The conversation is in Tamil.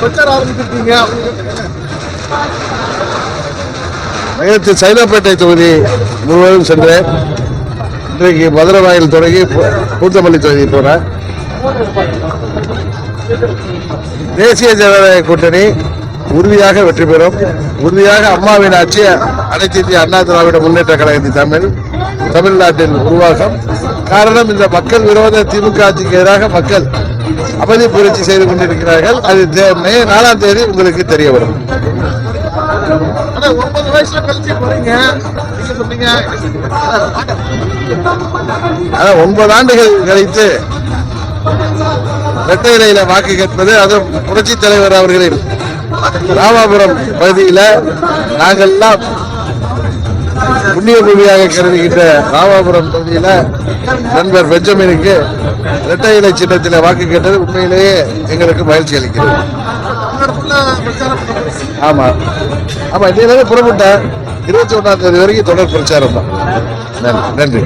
பிரச்சாரம் ஆரம்பிச்சிருக்கீங்க. நேற்று சைதாப்பேட்டை தொகுதி முழுவதும் சென்றேன். இன்றைக்கு மதுரை வாயில் தொடங்கி பூந்தமல்லி தொகுதி போறேன். தேசிய ஜனநாயக கூட்டணி உறுதியாக வெற்றி பெறும். உறுதியாக அம்மாவின் ஆட்சி அனைத்து இந்திய அண்ணா திராவிட முன்னேற்ற கழகத்தின் தமிழ்நாட்டில் உருவாகும். காரணம், இந்த மக்கள் விரோத திமுக ஆட்சிக்கு எதிராக மக்கள் அமைதி புரட்சி செய்து கொண்டிருக்கிறார்கள். அது மே 4ஆம் தேதி உங்களுக்கு தெரிய வரும். 9 வயசுல கழிச்சு போறீங்க சொன்னீங்க. 9 ஆண்டுகள் கழித்து இரட்டை இலையில வாக்கு கேட்பது, அதுவும் புரட்சி தலைவர் அவர்களின் ராமாபுரம் பகுதியில நாங்கள்லாம் புண்ணிய பூமியாக கருதுகின்ற ராமாபுரம் பகுதியில நண்பர் பெஞ்சமினுக்கு இரட்டை இலை சின்னத்தில் வாக்கு கேட்டது உண்மையிலேயே எங்களுக்கு மகிழ்ச்சி அளிக்கிறது. ஆமா ஆமா, இன்னையில புறப்பட்ட 21ஆம் தேதி வரைக்கும் தொடர் பிரச்சாரம் தான். நன்றி.